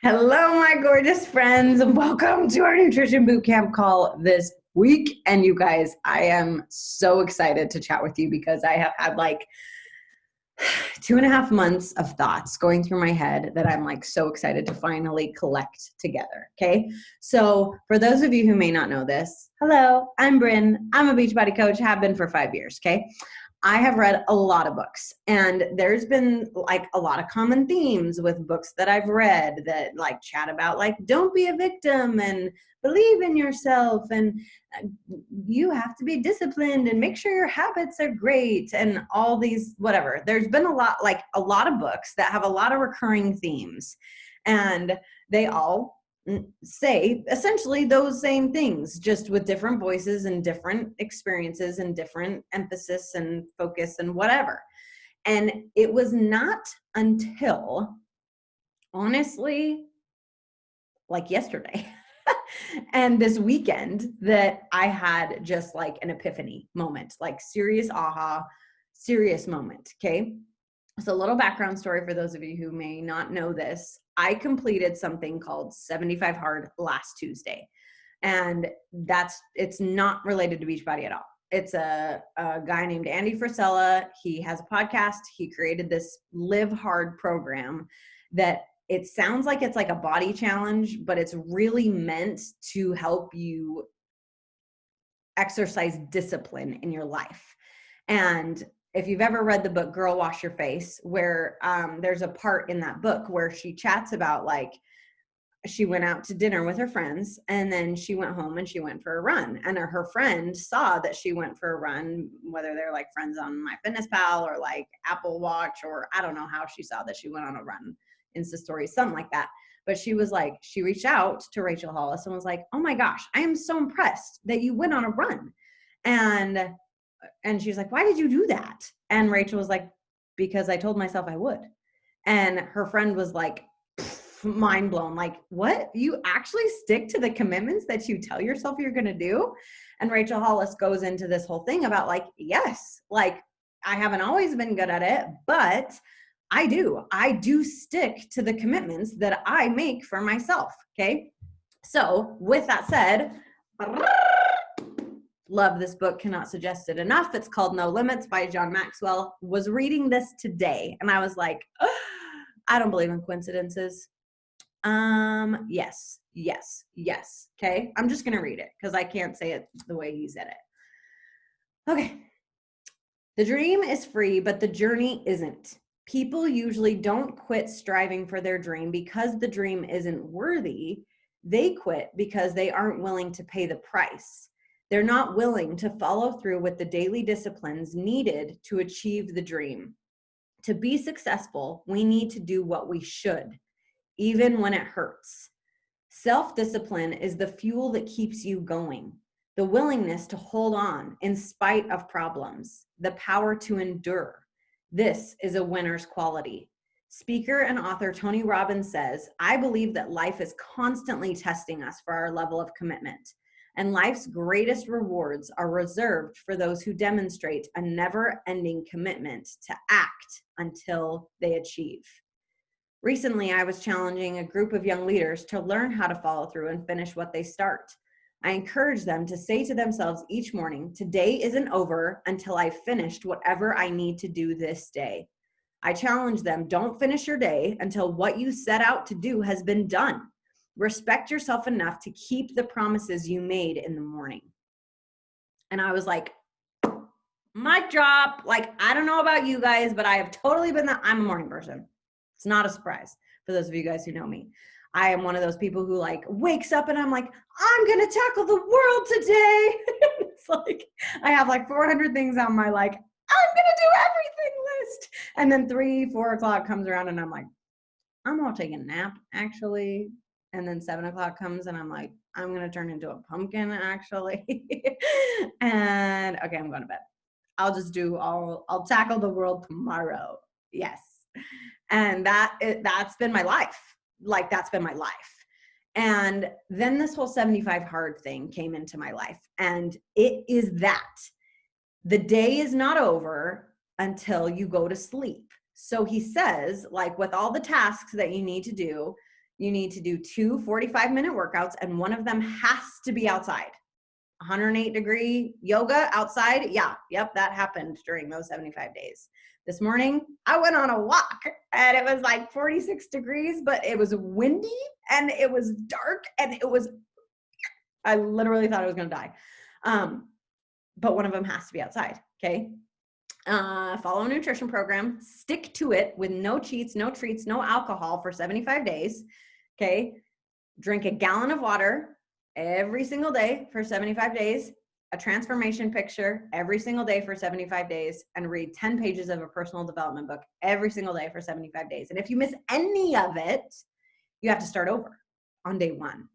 Hello, my gorgeous friends. Welcome to our nutrition bootcamp call this week. And you guys, I am so excited to chat with you because I have had like 2.5 months of thoughts going through my head that I'm like so excited to finally collect together. Okay. So for those of you who may not know this, hello, I'm Bryn. I'm a Beachbody coach, have been for 5 years. Okay. I have read a lot of books, and there's been like a lot of common themes with books that I've read that like chat about like don't be a victim and believe in yourself, and you have to be disciplined and make sure your habits are great and all these whatever. There's been a lot of books that have a lot of recurring themes, and they all say essentially those same things, just with different voices and different experiences and different emphasis and focus and whatever. And it was not until, honestly, like yesterday and this weekend that I had just like an epiphany moment, like serious aha, serious moment. Okay. So, a little background story for those of you who may not know this. I completed something called 75 Hard last Tuesday. And it's not related to Beachbody at all. It's a guy named Andy Frisella. He has a podcast. He created this Live Hard program that it sounds like it's like a body challenge, but it's really meant to help you exercise discipline in your life. And if you've ever read the book Girl Wash Your Face, where there's a part in that book where she chats about like she went out to dinner with her friends and then she went home and she went for a run, and her friend saw that she went for a run, whether they're like friends on MyFitnessPal or like Apple Watch, or I don't know how she saw that she went on a run, Insta stories, something like that. But she was like, she reached out to Rachel Hollis and was like, oh my gosh, I am so impressed that you went on a run. And she's like, why did you do that? And Rachel was like, because I told myself I would. And her friend was like, mind blown, like, what? You actually stick to the commitments that you tell yourself you're going to do? And Rachel Hollis goes into this whole thing about like, yes, like I haven't always been good at it, but I do stick to the commitments that I make for myself. Okay. So with that said, love this book, cannot suggest it enough. It's called No Limits by John Maxwell. Was reading this today and I was like, oh, I don't believe in coincidences. Yes. Okay. I'm just going to read it because I can't say it the way he said it. Okay. The dream is free, but the journey isn't. People usually don't quit striving for their dream because the dream isn't worthy. They quit because they aren't willing to pay the price. They're not willing to follow through with the daily disciplines needed to achieve the dream. To be successful, we need to do what we should, even when it hurts. Self-discipline is the fuel that keeps you going, the willingness to hold on in spite of problems, the power to endure. This is a winner's quality. Speaker and author Tony Robbins says, I believe that life is constantly testing us for our level of commitment, and life's greatest rewards are reserved for those who demonstrate a never-ending commitment to act until they achieve. Recently, I was challenging a group of young leaders to learn how to follow through and finish what they start. I encourage them to say to themselves each morning, today isn't over until I've finished whatever I need to do this day. I challenge them, don't finish your day until what you set out to do has been done. Respect yourself enough to keep the promises you made in the morning. And I was like, mic drop. Like, I don't know about you guys, but I have totally been I'm a morning person. It's not a surprise for those of you guys who know me. I am one of those people who like wakes up and I'm like, I'm going to tackle the world today. It's like, I have like 400 things on my like, I'm going to do everything list. And then 3-4 o'clock comes around and I'm like, I'm going to take a nap actually. And then 7 o'clock comes and I'm like, I'm going to turn into a pumpkin actually. And okay, I'm going to bed. I'll tackle the world tomorrow. Yes. And that's been my life. Like, that's been my life. And then this whole 75 hard thing came into my life. And it is that the day is not over until you go to sleep. So he says, like, with all the tasks that you need to do, you need to do 2 45-minute workouts, and one of them has to be outside. 108-degree yoga outside. Yeah, yep, that happened during those 75 days. This morning, I went on a walk and it was like 46 degrees, but it was windy and it was dark and I literally thought I was going to die. But one of them has to be outside. Okay. Follow a nutrition program, stick to it with no cheats, no treats, no alcohol for 75 days. Okay. Drink a gallon of water every single day for 75 days, a transformation picture every single day for 75 days, and read 10 pages of a personal development book every single day for 75 days. And if you miss any of it, you have to start over on day 1.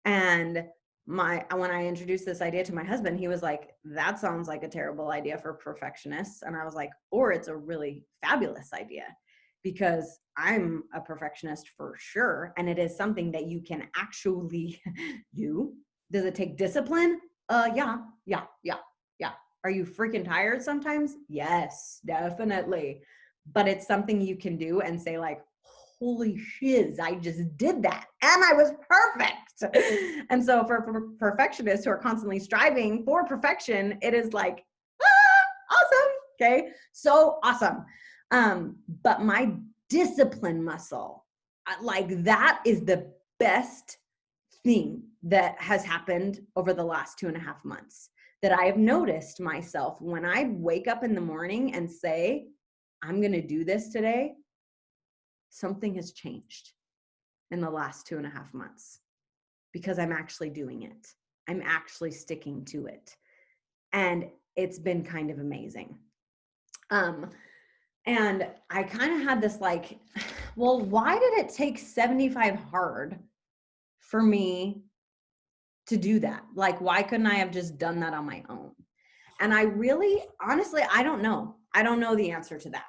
And when I introduced this idea to my husband, he was like, that sounds like a terrible idea for perfectionists. And I was like, or it's a really fabulous idea, because I'm a perfectionist for sure. And it is something that you can actually do. Does it take discipline? Yeah. Are you freaking tired sometimes? Yes, definitely. But it's something you can do and say like, holy shiz, I just did that and I was perfect. And so for perfectionists who are constantly striving for perfection, it is like, awesome. Okay. So awesome. But my discipline muscle, like that is the best thing that has happened over the last 2.5 months, that I have noticed myself when I wake up in the morning and say, I'm going to do this today. Something has changed in the last 2.5 months because I'm actually doing it. I'm actually sticking to it. And it's been kind of amazing. And I kind of had this like, well, why did it take 75 hard for me to do that? Like, why couldn't I have just done that on my own? And I really, honestly, I don't know. I don't know the answer to that.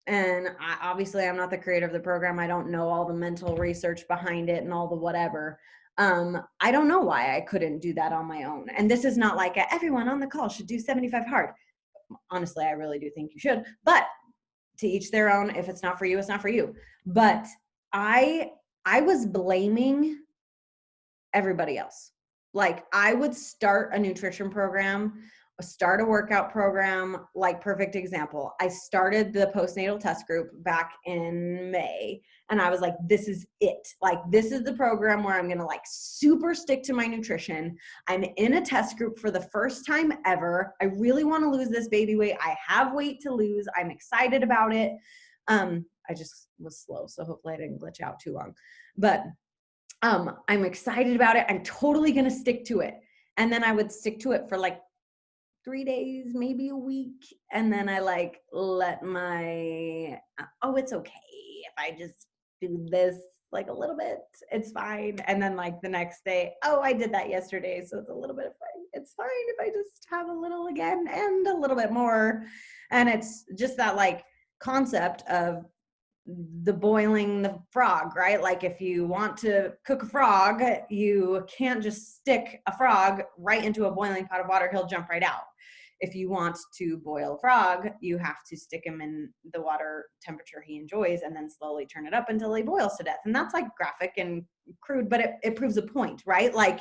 And obviously I'm not the creator of the program. I don't know all the mental research behind it and all the whatever. I don't know why I couldn't do that on my own. And this is not like everyone on the call should do 75 hard. Honestly, I really do think you should, but to each their own. If it's not for you, it's not for you. But I was blaming everybody else. Like I would start a nutrition program, start a workout program, like perfect example. I started the postnatal test group back in May and I was like, this is it. Like, this is the program where I'm going to like super stick to my nutrition. I'm in a test group for the first time ever. I really want to lose this baby weight. I have weight to lose. I'm excited about it. I just was slow, so hopefully I didn't glitch out too long, but I'm excited about it. I'm totally going to stick to it. And then I would stick to it for like 3 days, maybe a week. And then I like let my, it's okay if I just do this like a little bit, it's fine. And then like the next day, I did that yesterday. So it's a little bit of fine. It's fine if I just have a little again and a little bit more. And it's just that like concept of the boiling the frog, right? Like if you want to cook a frog, you can't just stick a frog right into a boiling pot of water. He'll jump right out. If you want to boil a frog, you have to stick him in the water temperature he enjoys and then slowly turn it up until he boils to death. And that's like graphic and crude, but it proves a point, right? Like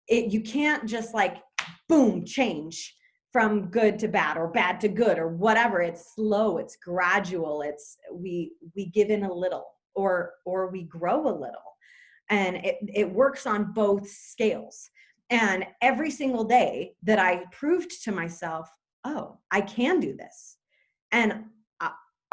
you can't just like, boom, change from good to bad or bad to good or whatever. It's slow, it's gradual. It's we give in a little or we grow a little, and it works on both scales. And every single day that I proved to myself, I can do this. And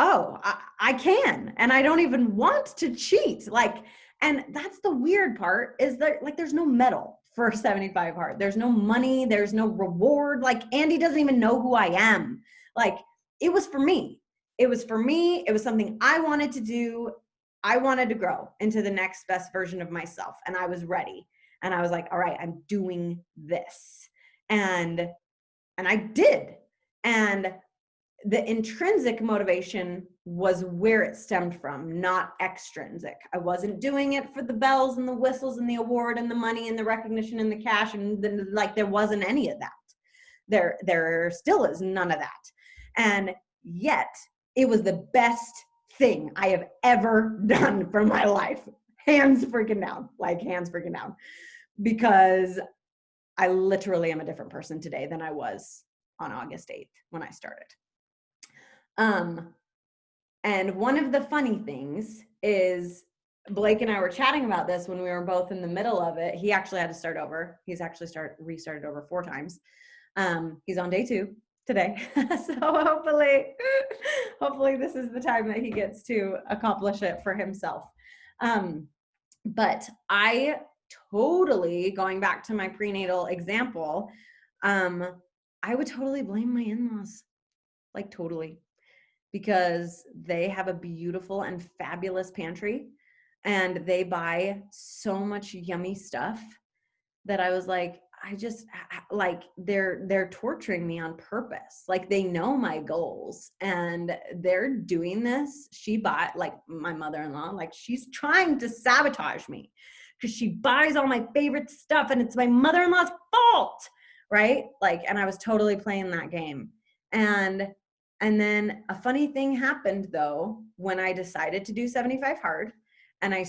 I can, and I don't even want to cheat. Like, and that's the weird part, is that like there's no medal for 75 hard. There's no money, there's no reward. Like Andy doesn't even know who I am. Like it was for me. It was for me. It was something I wanted to do. I wanted to grow into the next best version of myself. And I was ready. And I was like, all right, I'm doing this. And I did. And the intrinsic motivation was where it stemmed from, not extrinsic. I wasn't doing it for the bells and the whistles and the award and the money and the recognition and the cash. And like, there wasn't any of that. There still is none of that. And yet it was the best thing I have ever done for my life. Hands freaking down, because I literally am a different person today than I was on August 8th when I started. And one of the funny things is Blake and I were chatting about this when we were both in the middle of it. He actually had to start over. He's actually restarted over 4 times. He's on day 2 today. So hopefully this is the time that he gets to accomplish it for himself. But I totally, going back to my prenatal example, I would totally blame my in-laws, like totally, because they have a beautiful and fabulous pantry and they buy so much yummy stuff that I was like, I just like they're torturing me on purpose. Like they know my goals and they're doing this. She bought, like my mother-in-law, like she's trying to sabotage me because she buys all my favorite stuff and it's my mother-in-law's fault, right? Like, and I was totally playing that game. And then a funny thing happened though, when I decided to do 75 hard and I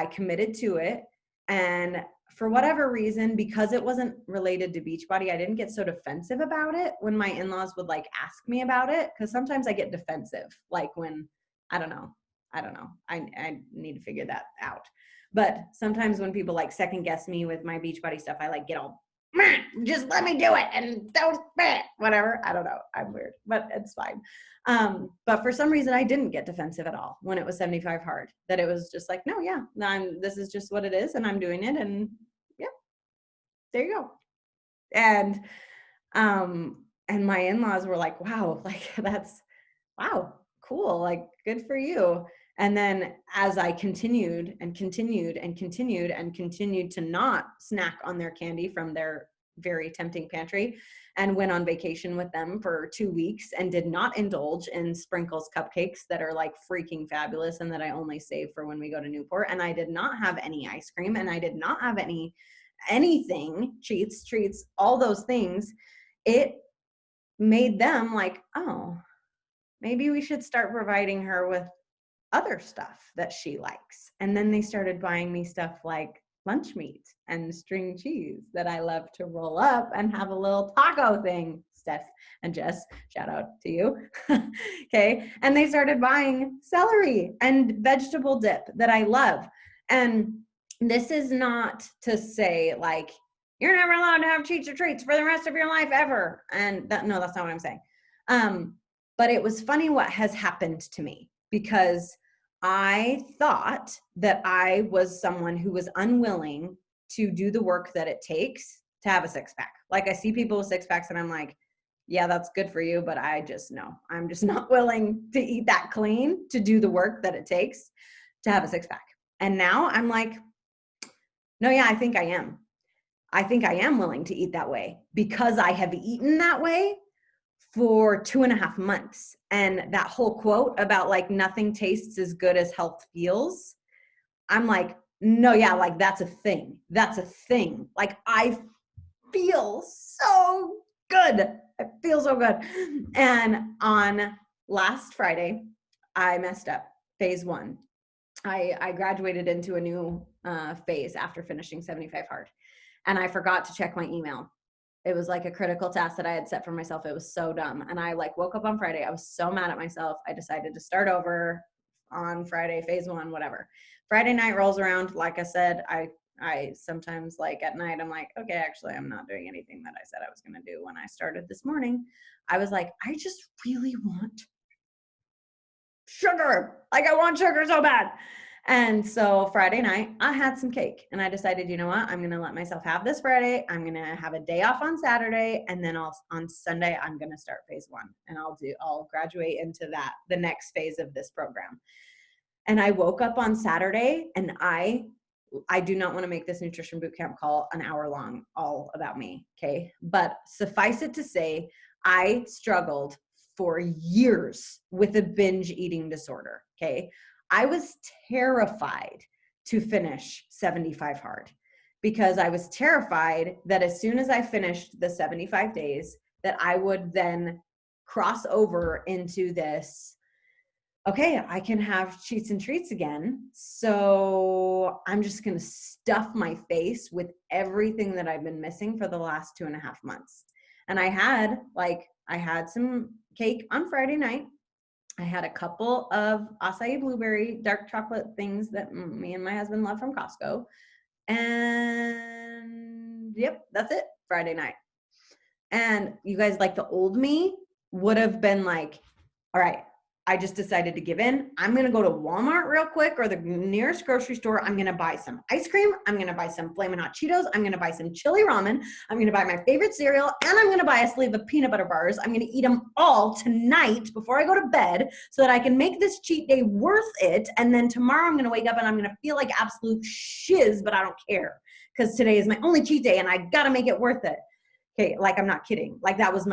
committed to it. And for whatever reason, because it wasn't related to Beachbody, I didn't get so defensive about it when my in-laws would like ask me about it. Cause sometimes I get defensive, like when, I don't know. I need to figure that out. But sometimes when people like second guess me with my Beachbody stuff, I like get all, just let me do it and don't, whatever. I don't know. I'm weird, but it's fine. But for some reason I didn't get defensive at all when it was 75 hard, that it was just like, no, yeah, this is just what it is and I'm doing it. And yeah, there you go. And my in-laws were like, wow, like wow, cool. Like good for you. And then as I continued to not snack on their candy from their very tempting pantry and went on vacation with them for 2 weeks and did not indulge in Sprinkles cupcakes that are like freaking fabulous and that I only save for when we go to Newport. And I did not have any ice cream and I did not have anything, treats, all those things. It made them like, oh, maybe we should start providing her with other stuff that she likes. And then they started buying me stuff like lunch meat and string cheese that I love to roll up and have a little taco thing. Steph and Jess, shout out to you. Okay. And they started buying celery and vegetable dip that I love. And this is not to say like, you're never allowed to have cheats or treats for the rest of your life ever. And no, that's not what I'm saying. But it was funny what has happened to me, because I thought that I was someone who was unwilling to do the work that it takes to have a 6-pack. Like I see people with 6-packs and I'm like, yeah, that's good for you. But I'm just not willing to eat that clean to do the work that it takes to have a 6-pack. And now I'm like, no, yeah, I think I am. I think I am willing to eat that way because I have eaten that way for 2.5 months. And that whole quote about like nothing tastes as good as health feels, I'm like, no, yeah, like that's a thing. Like I feel so good. I feel so good. And on last Friday, I messed up phase 1. I graduated into a new phase after finishing 75 hard. And I forgot to check my email. It was like a critical task that I had set for myself. It was so dumb. And I like woke up on Friday. I was so mad at myself. I decided to start over on Friday, phase 1, whatever. Friday night rolls around. Like I said, I sometimes like at night, I'm like, okay, actually I'm not doing anything that I said I was going to do. When I started this morning, I was like, I just really want sugar. Like I want sugar so bad. And so Friday night, I had some cake and I decided, you know what, I'm going to let myself have this Friday. I'm going to have a day off on Saturday. And then on Sunday, I'm going to start phase 1 and I'll graduate into the next phase of this program. And I woke up on Saturday and I do not want to make this nutrition bootcamp call an hour long, all about me. Okay. But suffice it to say, I struggled for years with a binge eating disorder. Okay. I was terrified to finish 75 hard because I was terrified that as soon as I finished the 75 days, that I would then cross over into this okay, I can have treats and treats again. So I'm just going to stuff my face with everything that I've been missing for the last 2.5 months. And I had some cake on Friday night. I had a couple of acai blueberry dark chocolate things that me and my husband love from Costco. And yep, that's it, Friday night. And you guys, like the old me would have been like, all right, I just decided to give in. I'm going to go to Walmart real quick or the nearest grocery store. I'm going to buy some ice cream. I'm going to buy some Flamin' Hot Cheetos. I'm going to buy some chili ramen. I'm going to buy my favorite cereal. And I'm going to buy a sleeve of peanut butter bars. I'm going to eat them all tonight before I go to bed so that I can make this cheat day worth it. And then tomorrow I'm going to wake up and I'm going to feel like absolute shiz, but I don't care because today is my only cheat day and I got to make it worth it. Okay, like I'm not kidding. Like that was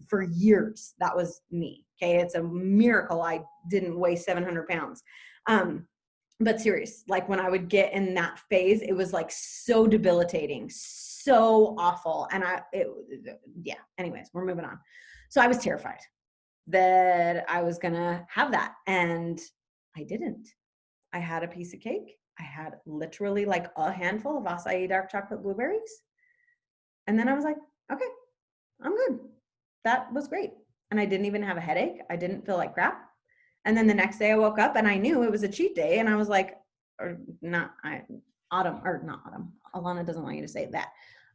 for years, that was me. Okay, it's a miracle I didn't weigh 700 pounds. But serious, like when I would get in that phase, it was like so debilitating, so awful. And anyways, we're moving on. So I was terrified that I was gonna have that. And I didn't. I had a piece of cake. I had literally like a handful of acai dark chocolate blueberries. And then I was like, okay, I'm good. That was great. And I didn't even have a headache. I didn't feel like crap. And then the next day I woke up and I knew it was a cheat day. And I was like, Autumn. Alana doesn't want you to say that.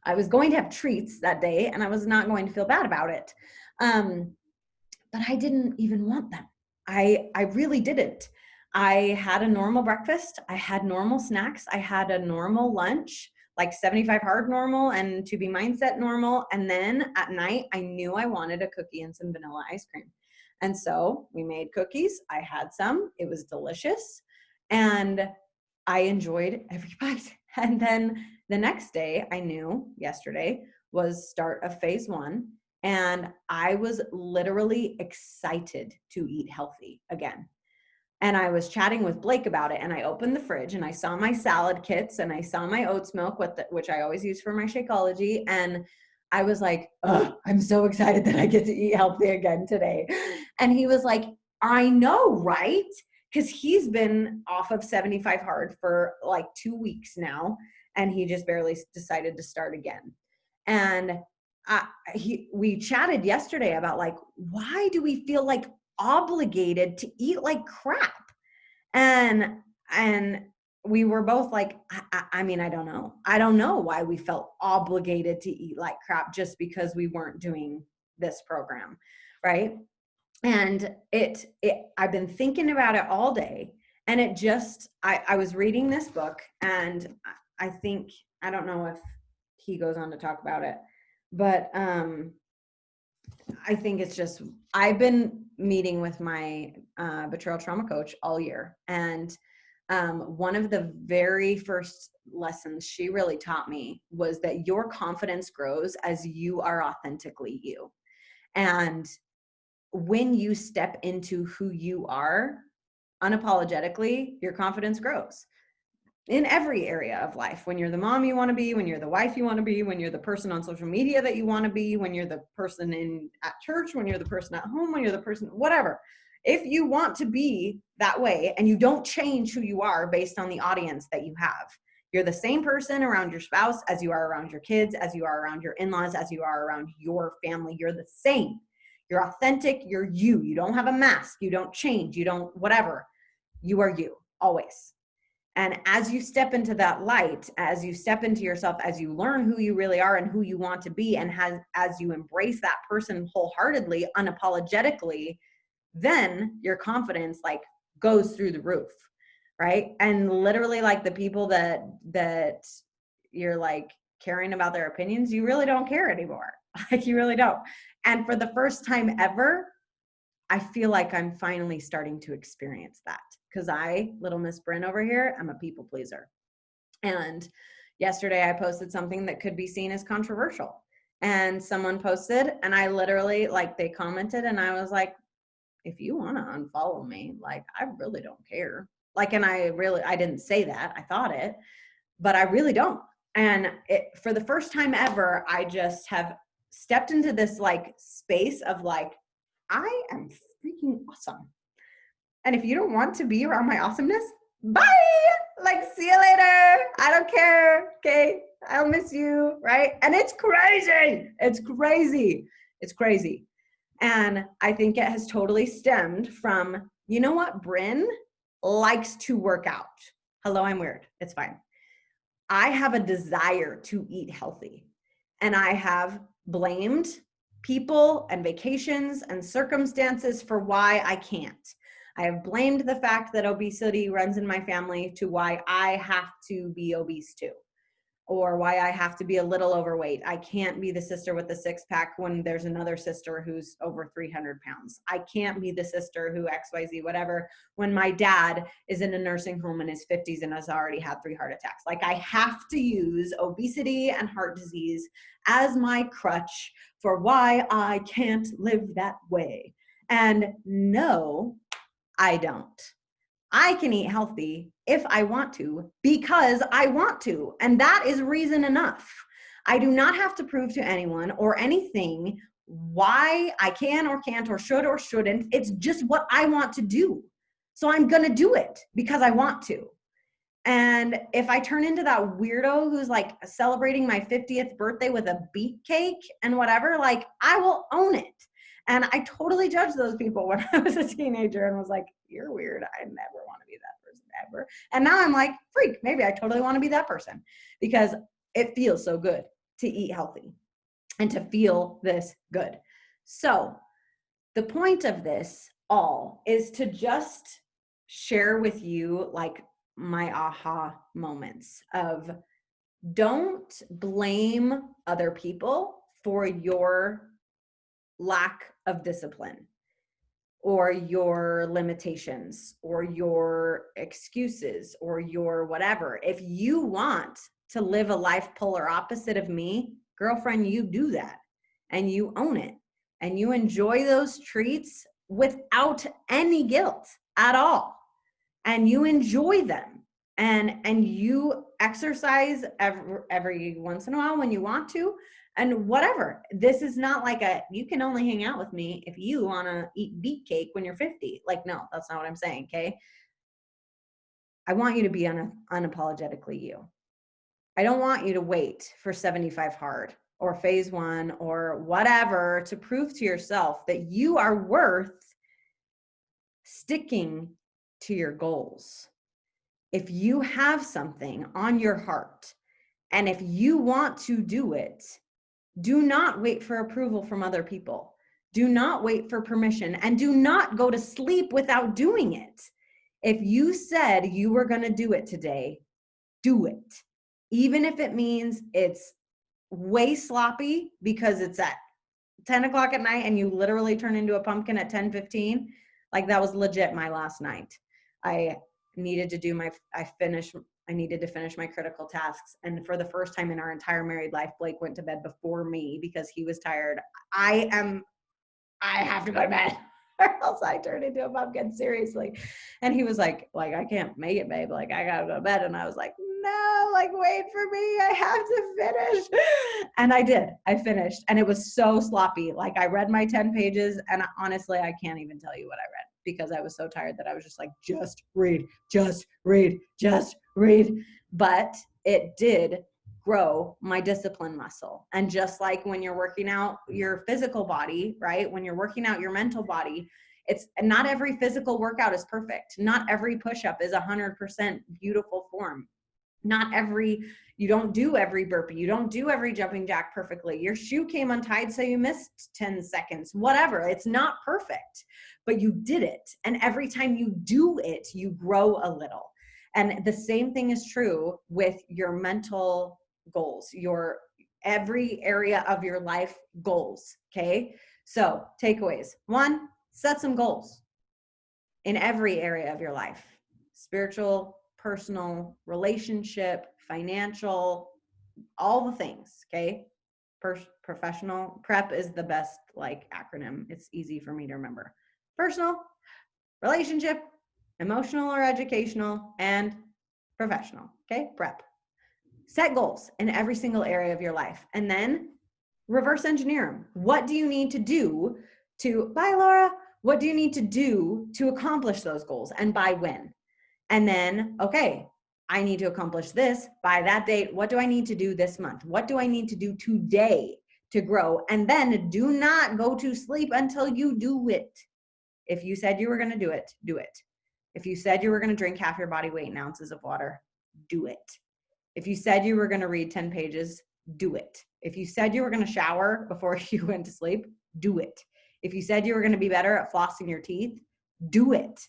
I was going to have treats that day and I was not going to feel bad about it. But I didn't even want them. I really didn't. I had a normal breakfast. I had normal snacks. I had a normal lunch, like 75 hard normal and to be mindset normal. And then at night, I knew I wanted a cookie and some vanilla ice cream. And so we made cookies. I had some. It was delicious. And I enjoyed every bite. And then the next day, I knew yesterday was start of phase 1. And I was literally excited to eat healthy again. And I was chatting with Blake about it, and I opened the fridge and I saw my salad kits and I saw my oats milk, which I always use for my Shakeology. And I was like, oh, I'm so excited that I get to eat healthy again today. And he was like, I know, right? Because he's been off of 75 hard for like 2 weeks now, and he just barely decided to start again. And we chatted yesterday about like, why do we feel like obligated to eat like crap? And we were both like, I mean, I don't know. I don't know why we felt obligated to eat like crap just because we weren't doing this program, right? And I've been thinking about it all day, and it just, I was reading this book, and I think, I don't know if he goes on to talk about it, but I think it's just, I've been meeting with my betrayal trauma coach all year. And one of the very first lessons she really taught me was that your confidence grows as you are authentically you. And when you step into who you are unapologetically, your confidence grows in every area of life. When you're the mom you want to be, when you're the wife you want to be, when you're the person on social media that you want to be, when you're the person at church, when you're the person at home, when you're the person, whatever. If you want to be that way and you don't change who you are based on the audience that you have, you're the same person around your spouse as you are around your kids, as you are around your in-laws, as you are around your family. You're the same. You're authentic. You're you. You don't have a mask. You don't change. You don't whatever. You are you always. And as you step into that light, as you step into yourself, as you learn who you really are and who you want to be, and as you embrace that person wholeheartedly, unapologetically, then your confidence like goes through the roof, right? And literally, like the people that you're like caring about their opinions, you really don't care anymore. Like you really don't. And for the first time ever, I feel like I'm finally starting to experience that, because Little Miss Bryn over here, I'm a people pleaser. And yesterday I posted something that could be seen as controversial, and someone posted, and I literally, like, they commented, and I was like, if you want to unfollow me, like, I really don't care. Like, and I didn't say that. I thought it, but I really don't. And for the first time ever, I just have stepped into this like space of like, I am freaking awesome. And if you don't want to be around my awesomeness, bye. Like, see you later. I don't care. Okay. I'll miss you. Right. And it's crazy. It's crazy. It's crazy. And I think it has totally stemmed from, you know what? Bryn likes to work out. Hello, I'm weird. It's fine. I have a desire to eat healthy. And I have blamed people and vacations and circumstances for why I can't. I have blamed the fact that obesity runs in my family to why I have to be obese too, or why I have to be a little overweight. I can't be the sister with the six pack when there's another sister who's over 300 pounds. I can't be the sister who XYZ, whatever, when my dad is in a nursing home in his 50s and has already had 3 heart attacks. Like, I have to use obesity and heart disease as my crutch for why I can't live that way. And no, I don't. I can eat healthy if I want to, because I want to. And that is reason enough. I do not have to prove to anyone or anything why I can or can't or should or shouldn't. It's just what I want to do. So I'm going to do it because I want to. And if I turn into that weirdo who's like celebrating my 50th birthday with a beet cake and whatever, like, I will own it. And I totally judged those people when I was a teenager and was like, you're weird. I never want to be that person ever. And now I'm like, freak, maybe I totally want to be that person, because it feels so good to eat healthy and to feel this good. So the point of this all is to just share with you like my aha moments of, don't blame other people for your lack of discipline or your limitations or your excuses or your whatever. If you want to live a life polar opposite of me, girlfriend, you do that and you own it and you enjoy those treats without any guilt at all. And you enjoy them and you exercise every once in a while when you want to. And whatever, this is not like you can only hang out with me if you want to eat beet cake when you're 50. Like, no, that's not what I'm saying. Okay. I want you to be unapologetically you. I don't want you to wait for 75 hard or phase 1 or whatever to prove to yourself that you are worth sticking to your goals. If you have something on your heart and if you want to do it, do not wait for approval from other people. Do not wait for permission, and do not go to sleep without doing it. If you said you were going to do it today, do it. Even if it means it's way sloppy because it's at 10 o'clock at night and you literally turn into a pumpkin at 10:15. Like, that was legit my last night. I needed to finish my critical tasks. And for the first time in our entire married life, Blake went to bed before me because he was tired. I have to go to bed or else I turn into a pumpkin, seriously. And he was like, I can't make it, babe. Like, I gotta go to bed. And I was like, no, like, wait for me. I have to finish. And I did. I finished. And it was so sloppy. Like, I read my 10 pages and honestly, I can't even tell you what I read because I was so tired that I was just like, just read. But it did grow my discipline muscle. And just like when you're working out your physical body, right? When you're working out your mental body, it's not every physical workout is perfect. Not every push-up is 100% beautiful form. You don't do every burpee. You don't do every jumping jack perfectly. Your shoe came untied, so you missed 10 seconds, whatever. It's not perfect, but you did it. And every time you do it, you grow a little. And the same thing is true with your mental goals, your every area of your life goals. Okay. So takeaways: 1, set some goals in every area of your life: spiritual, personal, relationship, financial, all the things. Okay. Professional. PrEP is the best like acronym. It's easy for me to remember. Personal, relationship, emotional or educational, and professional. Okay. PrEP. Set goals in every single area of your life and then reverse engineer them. What do you need to do to, bye Laura, What do you need to do to accomplish those goals and by when? And then, okay, I need to accomplish this by that date. What do I need to do this month? What do I need to do today to grow? And then do not go to sleep until you do it. If you said you were going to do it, do it. If you said you were going to drink half your body weight in ounces of water, do it. If you said you were going to read 10 pages, do it. If you said you were going to shower before you went to sleep, do it. If you said you were going to be better at flossing your teeth, do it.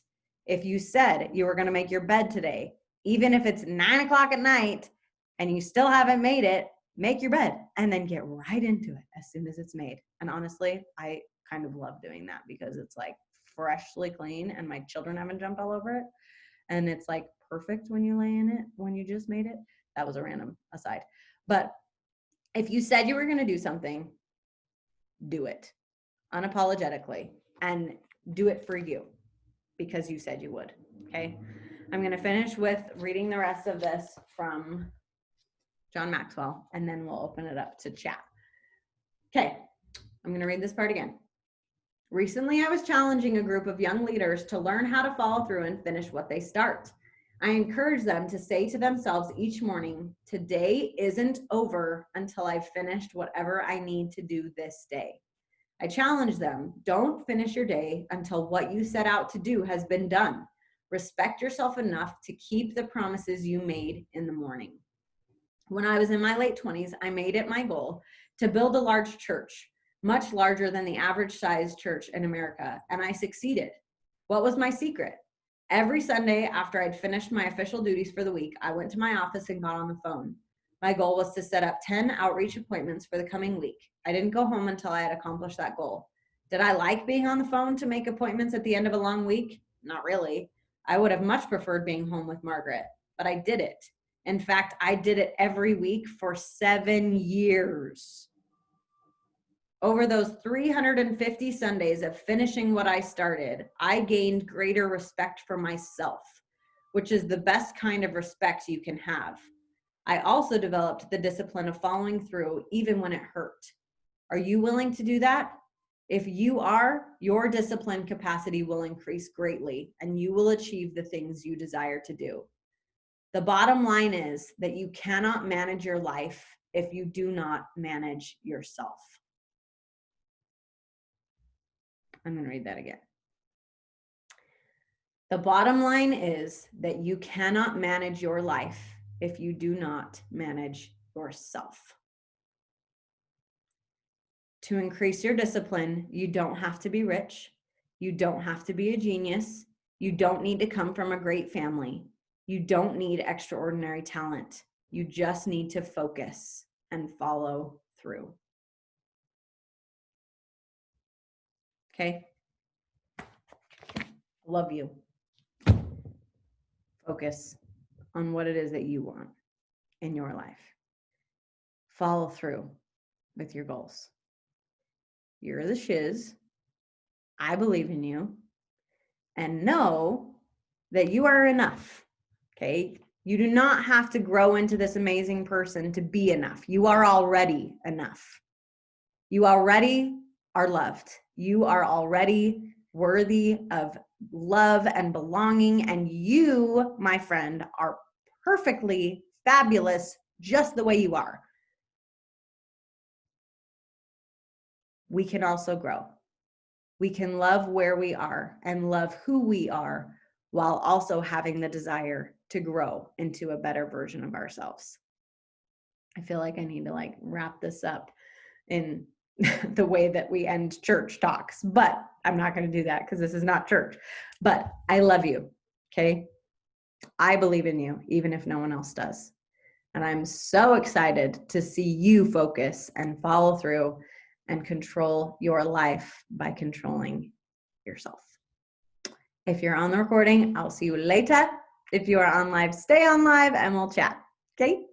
If you said you were going to make your bed today, even if it's 9 o'clock at night and you still haven't made it, make your bed and then get right into it as soon as it's made. And honestly, I kind of love doing that because it's like freshly clean and my children haven't jumped all over it. And it's like perfect when you lay in it, when you just made it. That was a random aside. But if you said you were going to do something, do it unapologetically and do it for you because you said you would. Okay. I'm going to finish with reading the rest of this from John Maxwell, and then we'll open it up to chat. Okay. I'm going to read this part again. Recently, I was challenging a group of young leaders to learn how to follow through and finish what they start. I encourage them to say to themselves each morning, today isn't over until I've finished whatever I need to do this day. I challenge them, don't finish your day until what you set out to do has been done. Respect yourself enough to keep the promises you made in the morning. When I was in my late 20s, I made it my goal to build a large church, much larger than the average size church in America, and I succeeded. What was my secret? Every Sunday after I'd finished my official duties for the week, I went to my office and got on the phone. My goal was to set up 10 outreach appointments for the coming week. I didn't go home until I had accomplished that goal. Did I like being on the phone to make appointments at the end of a long week? Not really. I would have much preferred being home with Margaret, but I did it. In fact, I did it every week for 7 years. Over those 350 Sundays of finishing what I started, I gained greater respect for myself, which is the best kind of respect you can have. I also developed the discipline of following through even when it hurt. Are you willing to do that? If you are, your discipline capacity will increase greatly and you will achieve the things you desire to do. The bottom line is that you cannot manage your life if you do not manage yourself. I'm going to read that again. The bottom line is that you cannot manage your life if you do not manage yourself. To increase your discipline, you don't have to be rich. You don't have to be a genius. You don't need to come from a great family. You don't need extraordinary talent. You just need to focus and follow through. Okay? Love you. Focus on what it is that you want in your life. Follow through with your goals. You're the shiz. I believe in you. And know that you are enough. Okay? You do not have to grow into this amazing person to be enough. You are already enough. You already are loved. You are already worthy of love and belonging. And you, my friend, are perfectly fabulous just the way you are. We can also grow. We can love where we are and love who we are while also having the desire to grow into a better version of ourselves. I feel like I need to wrap this up in the way that we end church talks, but I'm not going to do that because this is not church. But I love you. Okay. I believe in you, even if no one else does. And I'm so excited to see you focus and follow through and control your life by controlling yourself. If you're on the recording, I'll see you later. If you are on live, stay on live and we'll chat. Okay?